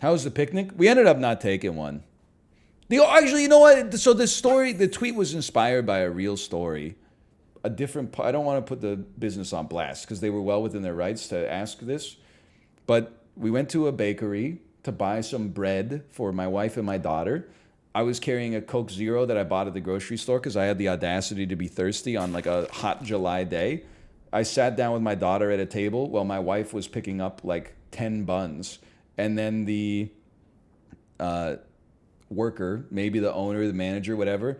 How was the picnic? We ended up not taking one. Actually, you know what? So the story, the tweet was inspired by a real story. I don't want to put the business on blast because they were well within their rights to ask this. But we went to a bakery to buy some bread for my wife and my daughter. I was carrying a Coke Zero that I bought at the grocery store because I had the audacity to be thirsty on like a hot July day. I sat down with my daughter at a table while my wife was picking up like 10 buns. And then the worker, maybe the owner, the manager, whatever,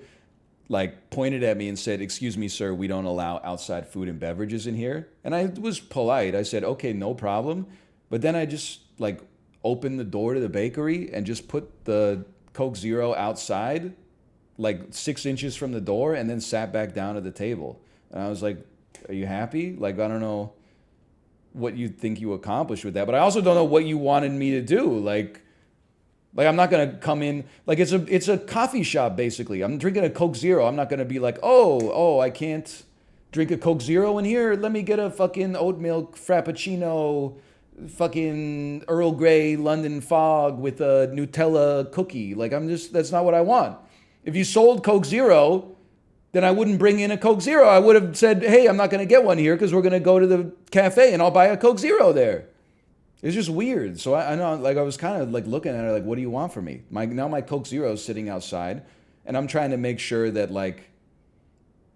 like pointed at me and said, "Excuse me, sir, we don't allow outside food and beverages in here." And I was polite. I said, "Okay, no problem." But then I just like opened the door to the bakery and just put the Coke Zero outside, like 6 inches from the door, and then sat back down at the table. And I was like, "Are you happy? Like, I don't know what you think you accomplished with that, but I also don't know what you wanted me to do. Like I'm not gonna come in like it's a coffee shop basically. I'm drinking a Coke Zero. I'm not gonna be like, oh, I can't drink a Coke Zero in here. Let me get a fucking oat milk frappuccino, fucking Earl Grey London fog with a Nutella cookie. Like that's not what I want. If you sold Coke Zero, then I wouldn't bring in a Coke Zero. I would have said, hey, I'm not going to get one here because we're going to go to the cafe and I'll buy a Coke Zero there. It's just weird. So I know, like, I was kind of like looking at her like, what do you want from me? Now my Coke Zero is sitting outside and I'm trying to make sure that, like,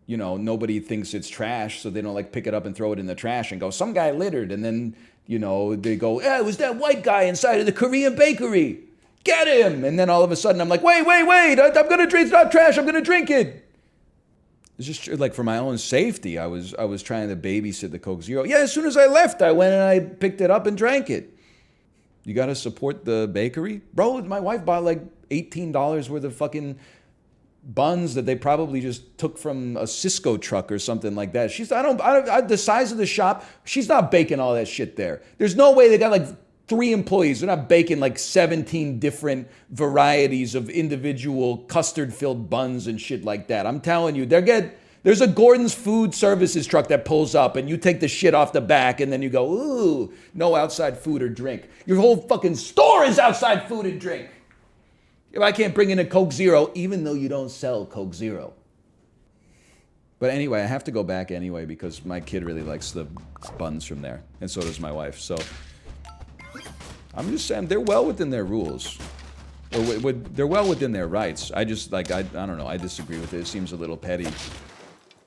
you know, nobody thinks it's trash, so they don't like pick it up and throw it in the trash and go, some guy littered. And then, you know, they go, it was that white guy inside of the Korean bakery. Get him. And then all of a sudden I'm like, wait. I'm going to drink, it's not trash. I'm going to drink it. It's just like for my own safety, I was trying to babysit the Coke Zero. Yeah, as soon as I left, I went and I picked it up and drank it. You got to support the bakery? Bro, my wife bought like $18 worth of fucking buns that they probably just took from a Cisco truck or something like that. She's, the size of the shop, she's not baking all that shit there. There's no way they got like 3 employees. They're not baking like 17 different varieties of individual custard-filled buns and shit like that. I'm telling you, there's a Gordon's Food Services truck that pulls up and you take the shit off the back and then you go, ooh, no outside food or drink. Your whole fucking store is outside food and drink. If I can't bring in a Coke Zero, even though you don't sell Coke Zero. But anyway, I have to go back anyway because my kid really likes the buns from there. And so does my wife. So I'm just saying they're well within their rules. Or they're well within their rights. I just, like, I don't know. I disagree with it. It seems a little petty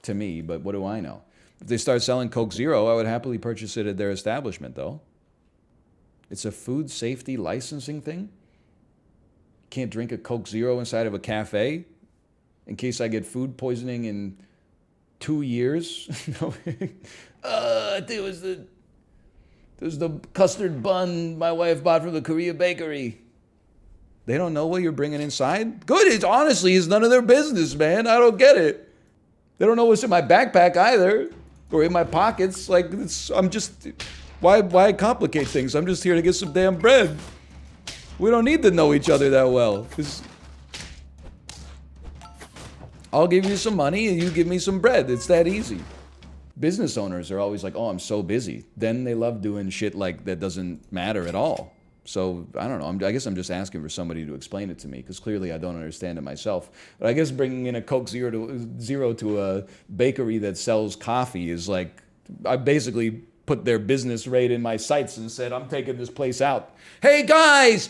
to me, but what do I know? If they start selling Coke Zero, I would happily purchase it at their establishment, though. It's a food safety licensing thing. Can't drink a Coke Zero inside of a cafe in case I get food poisoning in 2 years. I think it was the custard bun my wife bought from the Korea bakery. They don't know what you're bringing inside? Good. It honestly is none of their business, man. I don't get it. They don't know what's in my backpack either or in my pockets. Like, why complicate things? I'm just here to get some damn bread. We don't need to know each other that well. I'll give you some money and you give me some bread. It's that easy. Business owners are always like, oh, I'm so busy. Then they love doing shit like that doesn't matter at all. So, I don't know. I guess I'm just asking for somebody to explain it to me because clearly I don't understand it myself. But I guess bringing in a Coke Zero to a bakery that sells coffee is like, I basically put their business right in my sights and said, I'm taking this place out. Hey guys,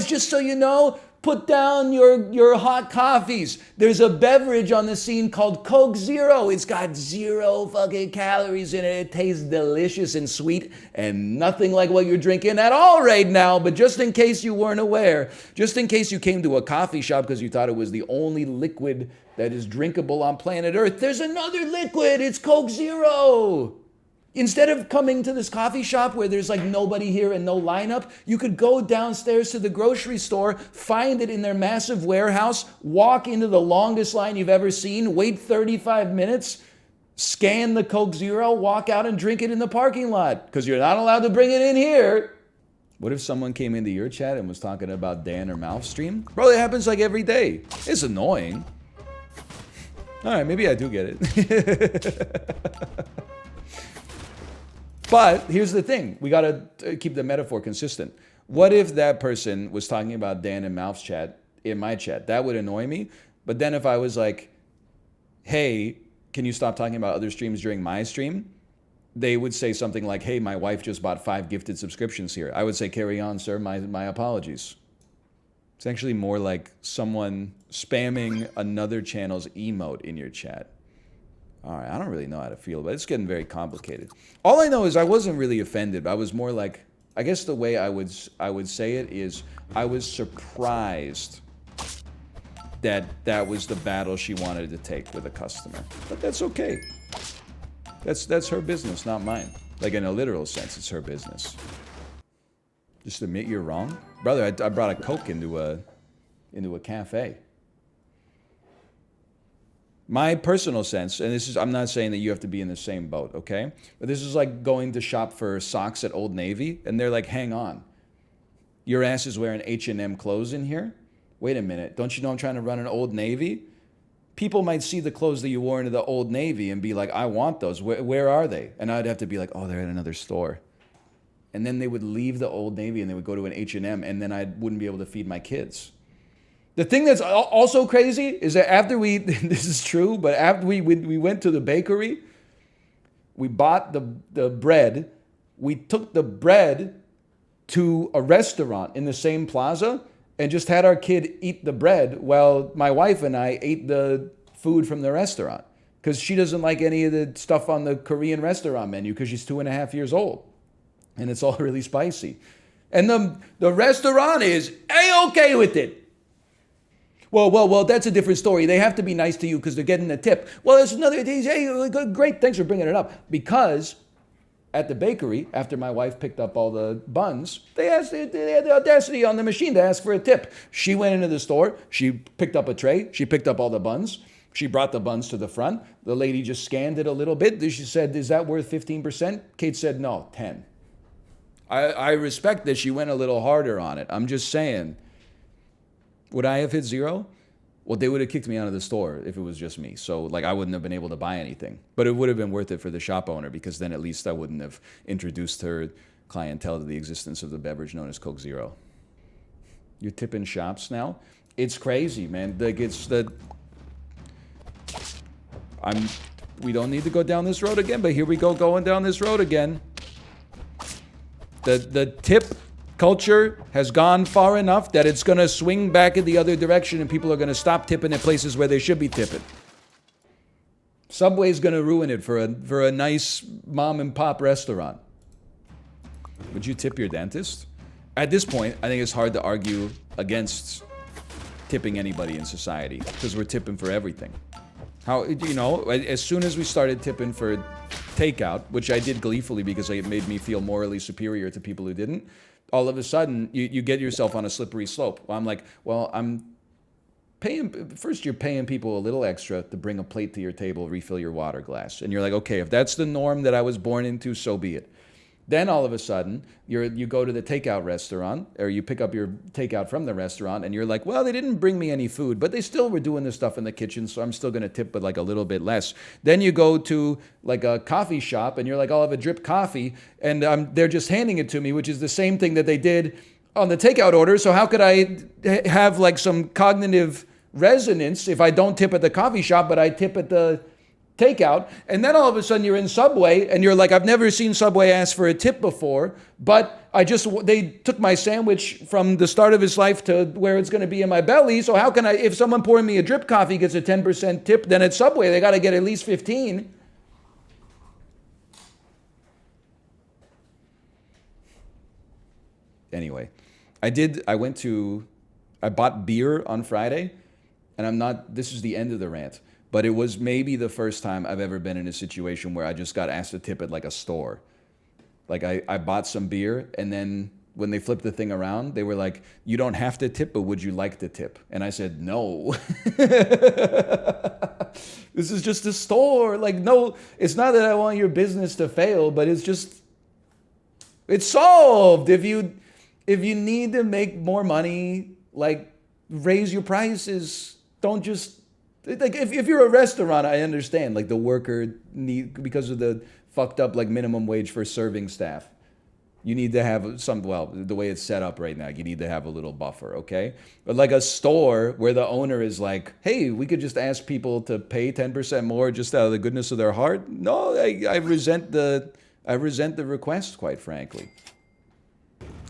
just so you know, put down your hot coffees. There's a beverage on the scene called Coke Zero. It's got 0 fucking calories in it. It tastes delicious and sweet and nothing like what you're drinking at all right now. But just in case you weren't aware, just in case you came to a coffee shop because you thought it was the only liquid that is drinkable on planet Earth, there's another liquid. It's Coke Zero. Instead of coming to this coffee shop where there's like nobody here and no lineup, you could go downstairs to the grocery store, find it in their massive warehouse, walk into the longest line you've ever seen, wait 35 minutes, scan the Coke Zero, walk out and drink it in the parking lot because you're not allowed to bring it in here. What if someone came into your chat and was talking about Dan or Mouth stream? Bro, it happens like every day. It's annoying. All right, maybe I do get it. But here's the thing. We got to keep the metaphor consistent. What if that person was talking about Dan and Mouth's chat in my chat? That would annoy me. But then if I was like, hey, can you stop talking about other streams during my stream? They would say something like, hey, my wife just bought 5 gifted subscriptions here. I would say, carry on, sir. My apologies. It's actually more like someone spamming another channel's emote in your chat. All right, I don't really know how to feel, but it's getting very complicated. All I know is I wasn't really offended. I was more like, I guess the way I would say it is I was surprised that that was the battle she wanted to take with a customer. But that's okay. That's her business, not mine. Like in a literal sense, it's her business. Just admit you're wrong. Brother, I brought a Coke into a cafe. My personal sense, and this is, I'm not saying that you have to be in the same boat, okay? But this is like going to shop for socks at Old Navy, and they're like, hang on. Your ass is wearing H&M clothes in here? Wait a minute, don't you know I'm trying to run an Old Navy? People might see the clothes that you wore into the Old Navy and be like, I want those. Where are they? And I'd have to be like, oh, they're at another store. And then they would leave the Old Navy and they would go to an H&M, and then I wouldn't be able to feed my kids. The thing that's also crazy is that after this is true, but after we went to the bakery, we bought the bread, we took the bread to a restaurant in the same plaza and just had our kid eat the bread while my wife and I ate the food from the restaurant because she doesn't like any of the stuff on the Korean restaurant menu because she's 2.5 years old. And it's all really spicy. And the restaurant is A-okay with it. Well, that's a different story. They have to be nice to you because they're getting a tip. Well, there's another, hey, great, thanks for bringing it up. Because at the bakery, after my wife picked up all the buns, they had the audacity on the machine to ask for a tip. She went into the store, she picked up a tray, she picked up all the buns, she brought the buns to the front. The lady just scanned it a little bit. She said, is that worth 15%? Kate said, no, 10. I respect that she went a little harder on it. I'm just saying. Would I have hit 0? Well, they would have kicked me out of the store if it was just me. So, like, I wouldn't have been able to buy anything. But it would have been worth it for the shop owner because then at least I wouldn't have introduced her clientele to the existence of the beverage known as Coke Zero. You're tipping shops now? It's crazy, man. Like, we don't need to go down this road again, but here we go going down this road again. The tip culture has gone far enough that it's going to swing back in the other direction and people are going to stop tipping at places where they should be tipping. Subway's going to ruin it for a nice mom and pop restaurant. Would you tip your dentist? At this point, I think it's hard to argue against tipping anybody in society because we're tipping for everything. How, you know, as soon as we started tipping for takeout, which I did gleefully because it made me feel morally superior to people who didn't, all of a sudden, you get yourself on a slippery slope. Well, I'm like, well, I'm paying, first you're paying people a little extra to bring a plate to your table, refill your water glass. And you're like, okay, if that's the norm that I was born into, so be it. Then all of a sudden, you go to the takeout restaurant, or you pick up your takeout from the restaurant, and you're like, well, they didn't bring me any food, but they still were doing this stuff in the kitchen, so I'm still going to tip, but like a little bit less. Then you go to like a coffee shop, and you're like, I'll have a drip coffee, and they're just handing it to me, which is the same thing that they did on the takeout order, so how could I have like some cognitive resonance if I don't tip at the coffee shop, but I tip at the takeout? And then all of a sudden you're in Subway and you're like, I've never seen Subway ask for a tip before, but they took my sandwich from the start of his life to where it's going to be in my belly. So how can if someone pouring me a drip coffee gets a 10% tip, then at Subway, they got to get at least 15. Anyway, I bought beer on Friday, and this is the end of the rant. But it was maybe the first time I've ever been in a situation where I just got asked to tip at like a store. Like I bought some beer, and then when they flipped the thing around, they were like, you don't have to tip, but would you like to tip? And I said, no. This is just a store. Like, no, it's not that I want your business to fail, but it's solved. If you need to make more money, like raise your prices. Don't just, like, if you're a restaurant, I understand, like the worker need, because of the fucked up like minimum wage for serving staff. You need to have some, well, the way it's set up right now, you need to have a little buffer, okay? But like a store where the owner is like, hey, we could just ask people to pay 10% more just out of the goodness of their heart. No, I resent the request, quite frankly.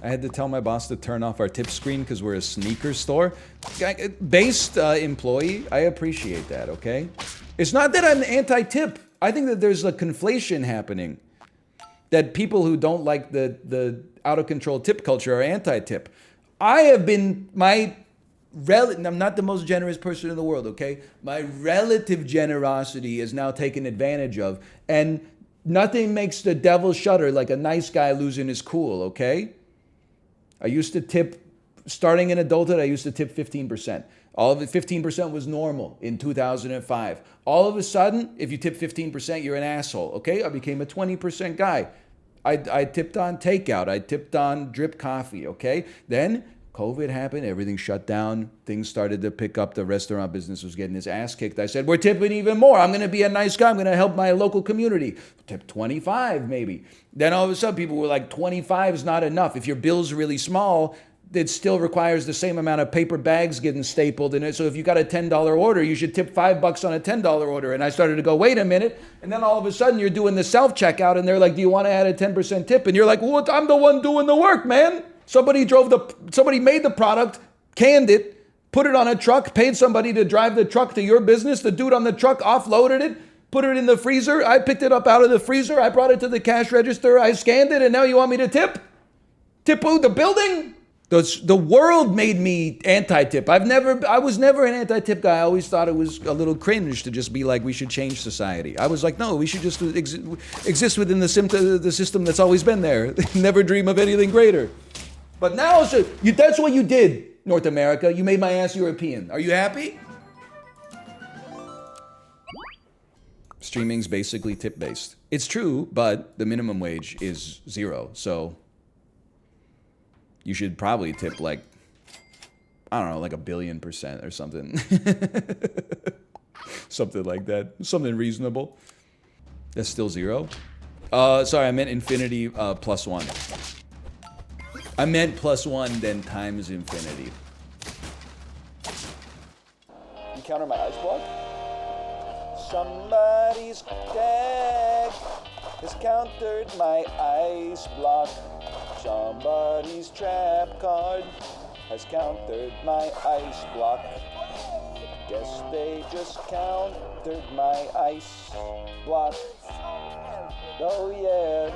I had to tell my boss to turn off our tip screen because we're a sneaker store. Based employee, I appreciate that, okay? It's not that I'm anti-tip. I think that there's a conflation happening. That people who don't like the out-of-control tip culture are anti-tip. I'm not the most generous person in the world, okay? My relative generosity is now taken advantage of, and nothing makes the devil shudder like a nice guy losing his cool, okay? I used to tip, starting in adulthood, I used to tip 15%. All of it, 15% was normal in 2005. All of a sudden, if you tip 15%, you're an asshole, okay? I became a 20% guy. I tipped on takeout. I tipped on drip coffee, okay? Then COVID happened, everything shut down, things started to pick up, the restaurant business was getting its ass kicked. I said, we're tipping even more. I'm gonna be a nice guy, I'm gonna help my local community. Tip 25 maybe. Then all of a sudden people were like, 25 is not enough. If your bill's really small, it still requires the same amount of paper bags getting stapled in it. So if you got a $10 order, you should tip $5 on a $10 order. And I started to go, wait a minute. And then all of a sudden you're doing the self-checkout and they're like, do you want to add a 10% tip? And you're like, well, I'm the one doing the work, man. Somebody made the product, canned it, put it on a truck, paid somebody to drive the truck to your business. The dude on the truck offloaded it, put it in the freezer. I picked it up out of the freezer. I brought it to the cash register. I scanned it. And now you want me to tip? Tip who? The building? The world made me anti-tip. I was never an anti-tip guy. I always thought it was a little cringe to just be like, we should change society. I was like, no, we should just exist within the system that's always been there. Never dream of anything greater. But now, that's what you did, North America. You made my ass European. Are you happy? Streaming's basically tip-based. It's true, but the minimum wage is 0, so you should probably tip like, I don't know, like 1 billion% or something. Something like that. Something reasonable. That's still 0? Sorry, I meant infinity plus 1. I meant plus 1, then times infinity. You counter my ice block? Somebody's tag has countered my ice block. Somebody's trap card has countered my ice block. Guess they just countered my ice block. Oh yeah.